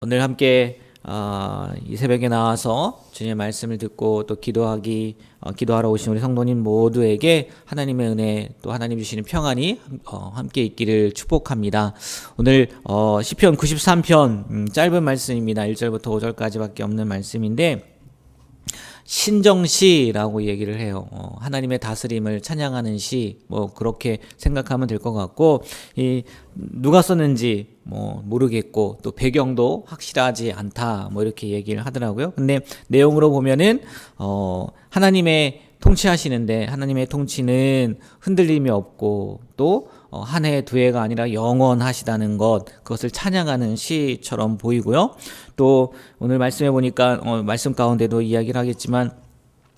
오늘 함께 이 새벽에 나와서 주님의 말씀을 듣고 또 기도하러 오신 우리 성도님 모두에게 하나님의 은혜 또 하나님 주시는 평안이 함께 있기를 축복합니다. 오늘 시편 93편 짧은 말씀입니다. 1절부터 5절까지밖에 없는 말씀인데 신정시라고 얘기를 해요. 하나님의 다스림을 찬양하는 시, 그렇게 생각하면 될 것 같고, 누가 썼는지 모르겠고, 또 배경도 확실하지 않다, 이렇게 얘기를 하더라고요. 근데 내용으로 보면은, 하나님의 통치하시는데, 하나님의 통치는 흔들림이 없고, 또, 한 해, 두 해가 아니라 영원하시다는 것, 그것을 찬양하는 시처럼 보이고요. 또 오늘 말씀해 보니까 말씀 가운데도 이야기를 하겠지만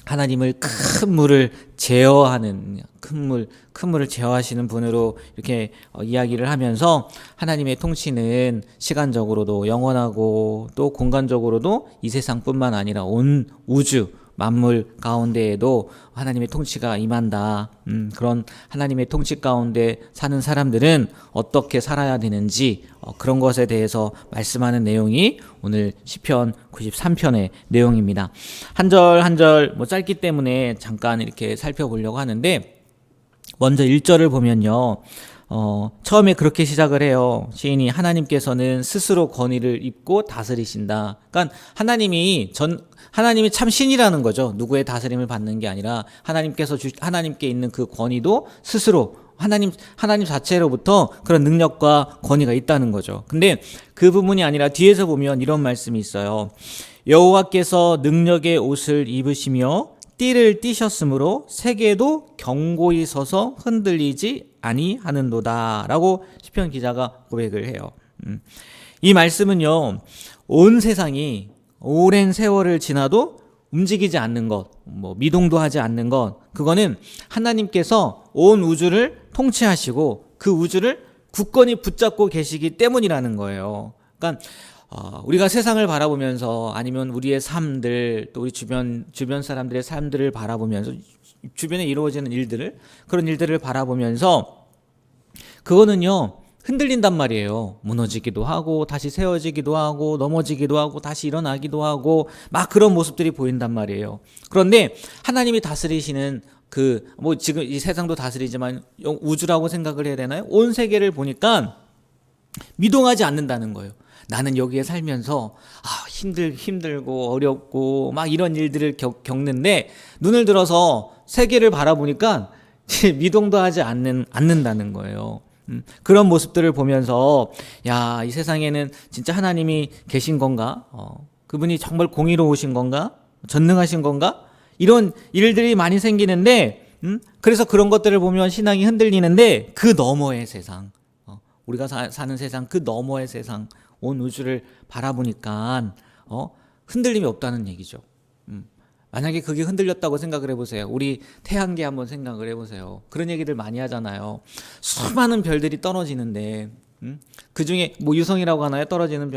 하나님을 큰 물을 제어하는 큰 물을 제어하시는 분으로 이렇게 이야기를 하면서 하나님의 통치는 시간적으로도 영원하고 또 공간적으로도 이 세상뿐만 아니라 온 우주 만물 가운데에도 하나님의 통치가 임한다. 그런 하나님의 통치 가운데 사는 사람들은 어떻게 살아야 되는지 그런 것에 대해서 말씀하는 내용이 오늘 시편 93편의 내용입니다. 한 절 한 절 짧기 때문에 잠깐 이렇게 살펴보려고 하는데 먼저 1절을 보면요. 처음에 그렇게 시작을 해요. 시인이 하나님께서는 스스로 권위를 입고 다스리신다. 그러니까 하나님이 참 신이라는 거죠. 누구의 다스림을 받는 게 아니라 하나님께 있는 그 권위도 스스로 하나님 자체로부터 그런 능력과 권위가 있다는 거죠. 근데 그 부분이 아니라 뒤에서 보면 이런 말씀이 있어요. 여호와께서 능력의 옷을 입으시며 띠를 띠셨으므로 세계도 견고히 서서 흔들리지 아니하는도다 라고 시편 기자가 고백을 해요. 이 말씀은요, 온 세상이 오랜 세월을 지나도 움직이지 않는 것, 미동도 하지 않는 것, 그거는 하나님께서 온 우주를 통치하시고 그 우주를 굳건히 붙잡고 계시기 때문이라는 거예요. 그러니까 우리가 세상을 바라보면서 아니면 우리의 삶들 또 우리 주변 사람들의 삶들을 바라보면서 주변에 이루어지는 그런 일들을 바라보면서 그거는요 흔들린단 말이에요. 무너지기도 하고 다시 세워지기도 하고 넘어지기도 하고 다시 일어나기도 하고 막 그런 모습들이 보인단 말이에요. 그런데 하나님이 다스리시는 지금 이 세상도 다스리지만 우주라고 생각을 해야 되나요? 온 세계를 보니까 미동하지 않는다는 거예요. 나는 여기에 살면서 힘들고 어렵고 막 이런 일들을 겪는데 눈을 들어서 세계를 바라보니까 미동도 하지 않는다는 거예요. 그런 모습들을 보면서 이 세상에는 진짜 하나님이 계신 건가? 그분이 정말 공의로우신 건가? 전능하신 건가? 이런 일들이 많이 생기는데 그래서 그런 것들을 보면 신앙이 흔들리는데 그 너머의 세상, 우리가 사는 세상 그 너머의 세상 온 우주를 바라보니까 흔들림이 없다는 얘기죠. 만약에 그게 흔들렸다고 생각을 해보세요. 우리 태양계 한번 생각을 해보세요. 그런 얘기들 많이 하잖아요. 수많은 별들이 떨어지는데 그 중에 유성이라고 하나요? 떨어지는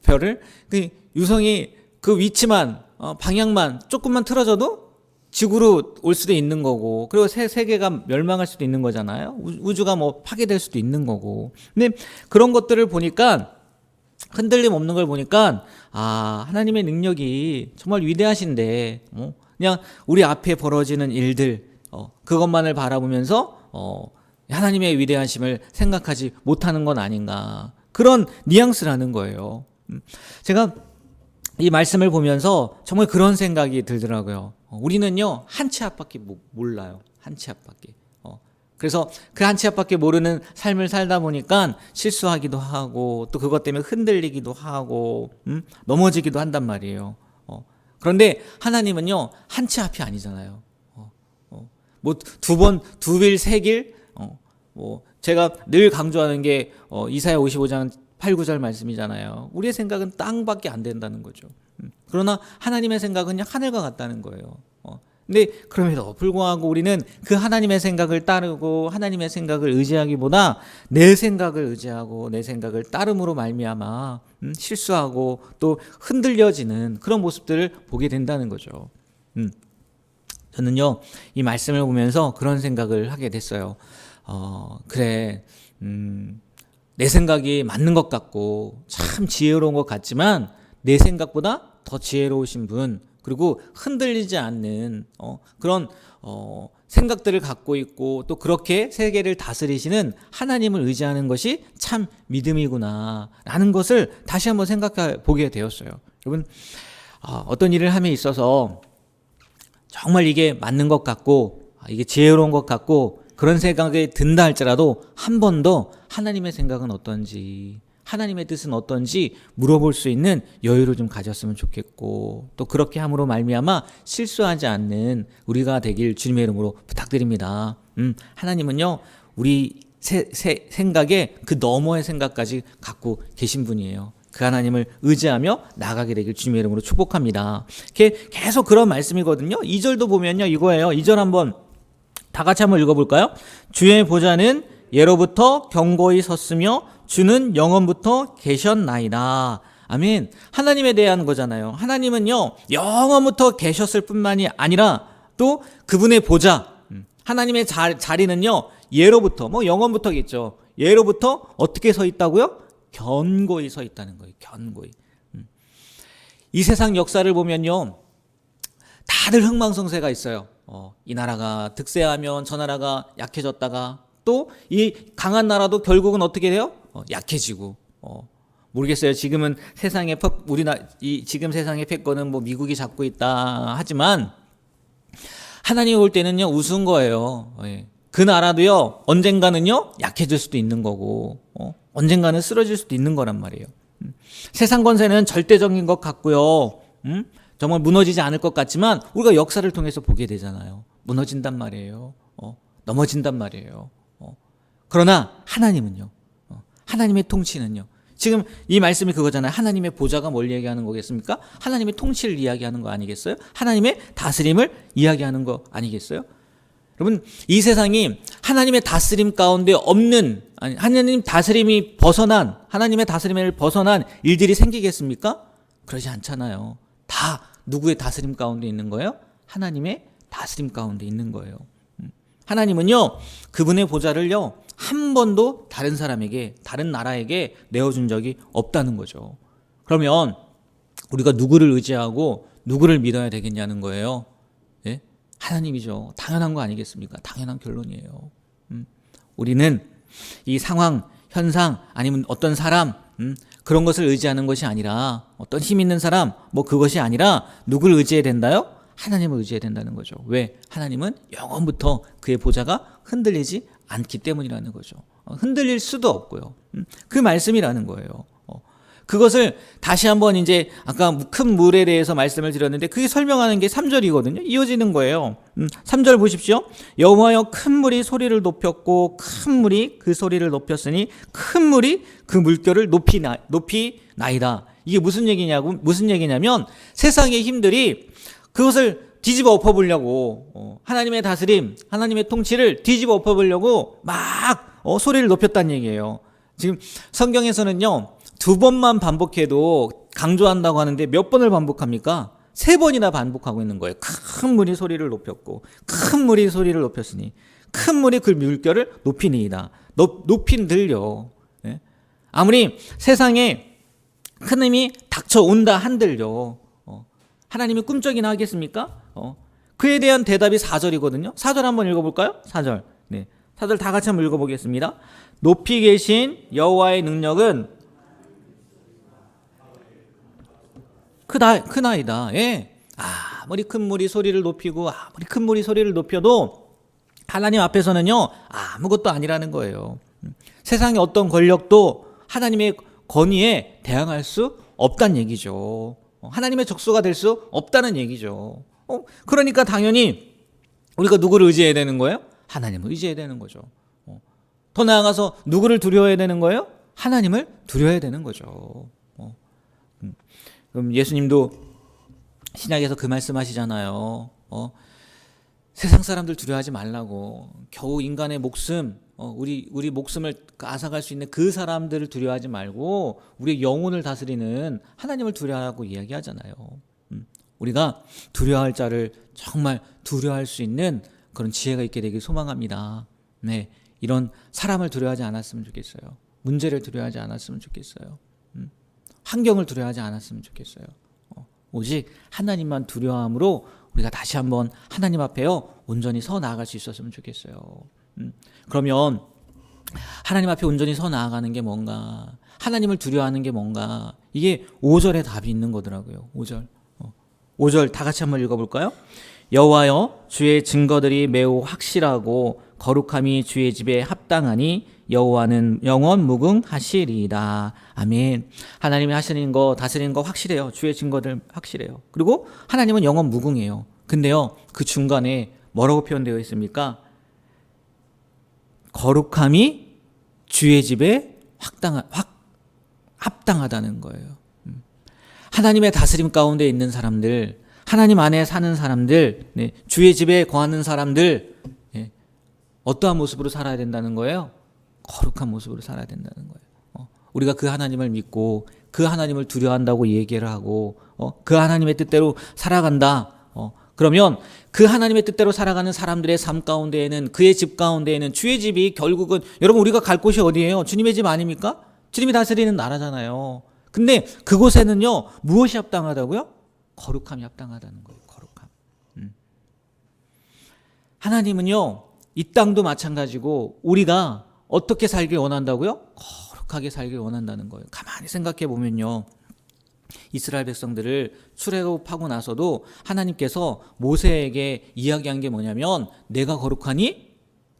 별을 그 유성이 그 위치만 방향만 조금만 틀어져도 지구로 올 수도 있는 거고, 그리고 세계가 멸망할 수도 있는 거잖아요. 우주가 파괴될 수도 있는 거고. 근데 그런 것들을 보니까 흔들림 없는 걸 보니까 하나님의 능력이 정말 위대하신데 그냥 우리 앞에 벌어지는 일들 그것만을 바라보면서 하나님의 위대하심을 생각하지 못하는 건 아닌가, 그런 뉘앙스라는 거예요. 제가 이 말씀을 보면서 정말 그런 생각이 들더라고요. 우리는요 한 치 앞밖에 몰라요. 한 치 앞밖에. 그래서 그 한 치 앞밖에 모르는 삶을 살다 보니까 실수하기도 하고 또 그것 때문에 흔들리기도 하고 넘어지기도 한단 말이에요. 그런데 하나님은요 한 치 앞이 아니잖아요. 두 번, 두 길, 세 길. 제가 늘 강조하는 게 이사야 55장 8, 9절 말씀이잖아요. 우리의 생각은 땅밖에 안 된다는 거죠. 그러나 하나님의 생각은 하늘과 같다는 거예요. 근데 그럼에도 불구하고 우리는 그 하나님의 생각을 따르고 하나님의 생각을 의지하기보다 내 생각을 의지하고 내 생각을 따름으로 말미암아 실수하고 또 흔들려지는 그런 모습들을 보게 된다는 거죠. 저는요 이 말씀을 보면서 그런 생각을 하게 됐어요. 그래 내 생각이 맞는 것 같고 참 지혜로운 것 같지만 내 생각보다 더 지혜로우신 분, 그리고 흔들리지 않는 그런 생각들을 갖고 있고 또 그렇게 세계를 다스리시는 하나님을 의지하는 것이 참 믿음이구나 라는 것을 다시 한번 생각해 보게 되었어요. 여러분, 어떤 일을 함에 있어서 정말 이게 맞는 것 같고 이게 지혜로운 것 같고 그런 생각이 든다 할지라도 한 번 더 하나님의 생각은 어떤지, 하나님의 뜻은 어떤지 물어볼 수 있는 여유를 좀 가졌으면 좋겠고, 또 그렇게 함으로 말미암아 실수하지 않는 우리가 되길 주님의 이름으로 부탁드립니다. 하나님은요 우리 생각에 그 너머의 생각까지 갖고 계신 분이에요. 그 하나님을 의지하며 나가게 되길 주님의 이름으로 축복합니다. 계속 그런 말씀이거든요. 2절도 보면요 이거예요. 2절 한번 다 같이 한번 읽어볼까요? 주의 보좌는 예로부터 경고히 섰으며 주는 영원부터 계셨나이다. 아멘. 하나님에 대한 거잖아요. 하나님은요 영원부터 계셨을 뿐만이 아니라 또 그분의 보좌, 하나님의 자리는요 예로부터, 영원부터겠죠. 예로부터 어떻게 서 있다고요? 견고히 서 있다는 거예요. 견고히. 이 세상 역사를 보면요 다들 흥망성쇠가 있어요. 이 나라가 득세하면 저 나라가 약해졌다가 또 이 강한 나라도 결국은 어떻게 돼요? 약해지고. 모르겠어요. 지금은 세상의 지금 세상의 패권은 미국이 잡고 있다 하지만 하나님이 볼 때는요 우스운 거예요. 그 나라도요 언젠가는요 약해질 수도 있는 거고 언젠가는 쓰러질 수도 있는 거란 말이에요. 세상 권세는 절대적인 것 같고요. 정말 무너지지 않을 것 같지만 우리가 역사를 통해서 보게 되잖아요. 무너진단 말이에요. 넘어진단 말이에요. 그러나 하나님은요. 하나님의 통치는요. 지금 이 말씀이 그거잖아요. 하나님의 보좌가 뭘 얘기하는 거겠습니까? 하나님의 통치를 이야기하는 거 아니겠어요? 하나님의 다스림을 이야기하는 거 아니겠어요? 여러분, 이 세상이 하나님의 다스림 가운데 없는, 하나님 다스림이 벗어난, 하나님의 다스림을 벗어난 일들이 생기겠습니까? 그러지 않잖아요. 다 누구의 다스림 가운데 있는 거예요? 하나님의 다스림 가운데 있는 거예요. 하나님은요 그분의 보좌를요 한 번도 다른 사람에게, 다른 나라에게 내어준 적이 없다는 거죠. 그러면 우리가 누구를 의지하고 누구를 믿어야 되겠냐는 거예요. 예? 하나님이죠. 당연한 거 아니겠습니까? 당연한 결론이에요. 우리는 이 상황, 현상, 아니면 어떤 사람, 그런 것을 의지하는 것이 아니라, 어떤 힘 있는 사람, 그것이 아니라 누구를 의지해야 된다요? 하나님을 의지해야 된다는 거죠. 왜? 하나님은 영원부터 그의 보좌가 흔들리지 않기 때문이라는 거죠. 흔들릴 수도 없고요. 그 말씀이라는 거예요. 그것을 다시 한번 이제 아까 큰 물에 대해서 말씀을 드렸는데 그게 설명하는 게 3절이거든요. 이어지는 거예요. 3절 보십시오. 여호와여 큰 물이 소리를 높였고 큰 물이 그 소리를 높였으니 큰 물이 그 물결을 높이나이다. 이게 무슨 얘기냐면 세상의 힘들이 그것을 뒤집어 엎어보려고 하나님의 다스림, 하나님의 통치를 뒤집어 엎어보려고 막 소리를 높였다는 얘기예요. 지금 성경에서는요 2번만 반복해도 강조한다고 하는데 몇 번을 반복합니까? 3번이나 반복하고 있는 거예요. 큰 물이 소리를 높였고 큰 물이 소리를 높였으니 큰 물이 그 물결을 높이니이다. 높인 들려. 예? 아무리 세상에 큰 힘이 닥쳐온다 한들요 하나님이 꿈쩍이나 하겠습니까? 그에 대한 대답이 4절이거든요. 4절 한번 읽어볼까요? 4절. 네. 4절 다 같이 한번 읽어보겠습니다. 높이 계신 여호와의 능력은 크나이다. 예. 아무리 큰 물이 소리를 높이고 아무리 큰 물이 소리를 높여도 하나님 앞에서는요 아무것도 아니라는 거예요. 세상의 어떤 권력도 하나님의 권위에 대항할 수 없다는 얘기죠. 하나님의 적수가 될 수 없다는 얘기죠. 그러니까 당연히 우리가 누구를 의지해야 되는 거예요? 하나님을 의지해야 되는 거죠. 더 나아가서 누구를 두려워해야 되는 거예요? 하나님을 두려워해야 되는 거죠. 그럼 예수님도 신약에서 그 말씀하시잖아요. 세상 사람들 두려워하지 말라고. 겨우 인간의 목숨, 우리 목숨을 앗아갈 수 있는 그 사람들을 두려워하지 말고 우리의 영혼을 다스리는 하나님을 두려워하라고 이야기하잖아요. 우리가 두려워할 자를 정말 두려워할 수 있는 그런 지혜가 있게 되길 소망합니다. 네, 이런 사람을 두려워하지 않았으면 좋겠어요. 문제를 두려워하지 않았으면 좋겠어요. 환경을 두려워하지 않았으면 좋겠어요. 오직 하나님만 두려워함으로 우리가 다시 한번 하나님 앞에요 온전히 서 나아갈 수 있었으면 좋겠어요. 그러면 하나님 앞에 온전히 서 나아가는 게 뭔가, 하나님을 두려워하는 게 뭔가, 이게 5절에 답이 있는 거더라고요. 5절 다 같이 한번 읽어볼까요? 여호와여, 주의 증거들이 매우 확실하고 거룩함이 주의 집에 합당하니 여호와는 영원 무궁하시리이다. 아멘. 하나님이 하시는 거, 다스리는 거 확실해요. 주의 증거들 확실해요. 그리고 하나님은 영원 무궁해요. 근데요, 그 중간에 뭐라고 표현되어 있습니까? 거룩함이 주의 집에 합당하다는 거예요. 하나님의 다스림 가운데 있는 사람들, 하나님 안에 사는 사람들, 주의 집에 거하는 사람들, 어떠한 모습으로 살아야 된다는 거예요? 거룩한 모습으로 살아야 된다는 거예요. 우리가 그 하나님을 믿고 그 하나님을 두려워한다고 얘기를 하고 그 하나님의 뜻대로 살아간다. 그러면 그 하나님의 뜻대로 살아가는 사람들의 삶 가운데에는, 그의 집 가운데에는, 주의 집이 결국은, 여러분 우리가 갈 곳이 어디예요? 주님의 집 아닙니까? 주님이 다스리는 나라잖아요. 근데 그곳에는요 무엇이 합당하다고요? 거룩함이 합당하다는 거예요. 거룩함. 하나님은요 이 땅도 마찬가지고 우리가 어떻게 살길 원한다고요? 거룩하게 살길 원한다는 거예요. 가만히 생각해 보면요, 이스라엘 백성들을 출애굽하고 나서도 하나님께서 모세에게 이야기한 게 뭐냐면, 내가 거룩하니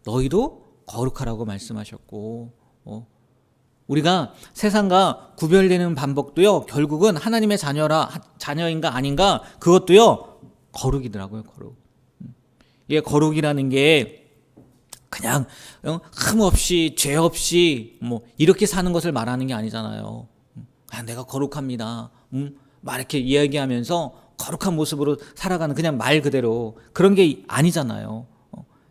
너희도 거룩하라고 말씀하셨고, 우리가 세상과 구별되는 반복도요 결국은 하나님의 자녀인가 아닌가, 그것도요 거룩이더라고요. 거룩. 이게 거룩이라는 게 그냥 흠 없이 죄 없이 뭐 이렇게 사는 것을 말하는 게 아니잖아요. 그냥 내가 거룩합니다. 막 이렇게 이야기하면서 거룩한 모습으로 살아가는, 그냥 말 그대로 그런 게 아니잖아요.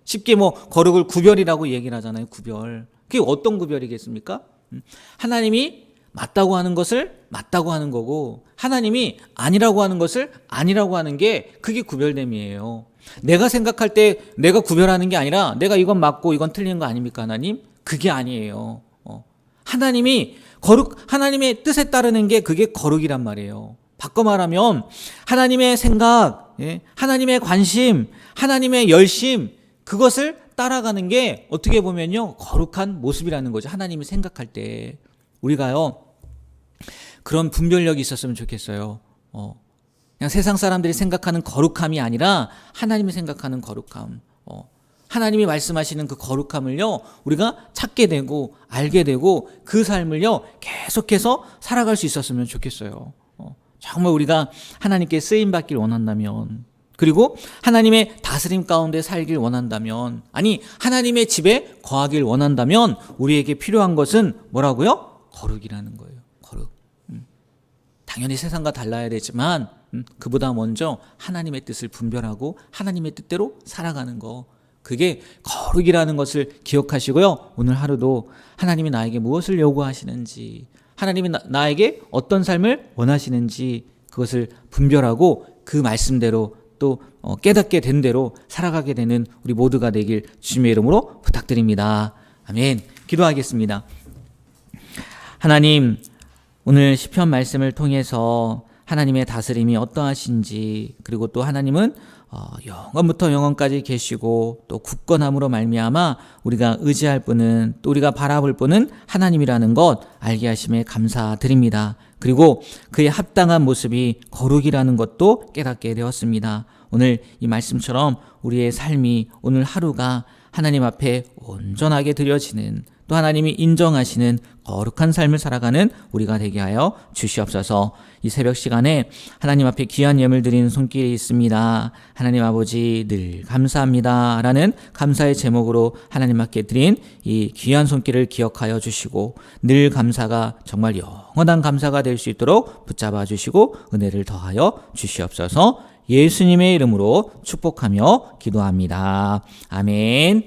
쉽게 뭐 거룩을 구별이라고 얘기를 하잖아요. 구별. 그게 어떤 구별이겠습니까? 하나님이 맞다고 하는 것을 맞다고 하는 거고, 하나님이 아니라고 하는 것을 아니라고 하는 게, 그게 구별됨이에요. 내가 생각할 때 내가 구별하는 게 아니라, 내가 이건 맞고 이건 틀린 거 아닙니까 하나님? 그게 아니에요. 하나님이 하나님의 뜻에 따르는 게 그게 거룩이란 말이에요. 바꿔 말하면 하나님의 생각, 하나님의 관심, 하나님의 열심, 그것을 따라가는 게 어떻게 보면요 거룩한 모습이라는 거죠. 하나님이 생각할 때 우리가요 그런 분별력이 있었으면 좋겠어요. 그냥 세상 사람들이 생각하는 거룩함이 아니라 하나님이 생각하는 거룩함, 하나님이 말씀하시는 그 거룩함을요 우리가 찾게 되고 알게 되고 그 삶을요 계속해서 살아갈 수 있었으면 좋겠어요. 정말 우리가 하나님께 쓰임받길 원한다면, 그리고 하나님의 다스림 가운데 살길 원한다면, 아니 하나님의 집에 거하길 원한다면 우리에게 필요한 것은 뭐라고요? 거룩이라는 거예요. 거룩. 당연히 세상과 달라야 되지만 그보다 먼저 하나님의 뜻을 분별하고 하나님의 뜻대로 살아가는 거, 그게 거룩이라는 것을 기억하시고요. 오늘 하루도 하나님이 나에게 무엇을 요구하시는지, 하나님이 나에게 어떤 삶을 원하시는지 그것을 분별하고 그 말씀대로 또 깨닫게 된 대로 살아가게 되는 우리 모두가 되길 주님의 이름으로 부탁드립니다. 아멘. 기도하겠습니다. 하나님, 오늘 시편 말씀을 통해서 하나님의 다스림이 어떠하신지, 그리고 또 하나님은 영원부터 영원까지 계시고 또 굳건함으로 말미암아 우리가 의지할 분은, 또 우리가 바라볼 분은 하나님이라는 것 알게 하심에 감사드립니다. 그리고 그의 합당한 모습이 거룩이라는 것도 깨닫게 되었습니다. 오늘 이 말씀처럼 우리의 삶이, 오늘 하루가 하나님 앞에 온전하게 드려지는, 또 하나님이 인정하시는 거룩한 삶을 살아가는 우리가 되게 하여 주시옵소서. 이 새벽 시간에 하나님 앞에 귀한 예물 드리는 손길이 있습니다. 하나님 아버지 늘 감사합니다 라는 감사의 제목으로 하나님 앞에 드린 이 귀한 손길을 기억하여 주시고, 늘 감사가 정말 영원한 감사가 될 수 있도록 붙잡아 주시고 은혜를 더하여 주시옵소서. 예수님의 이름으로 축복하며 기도합니다. 아멘.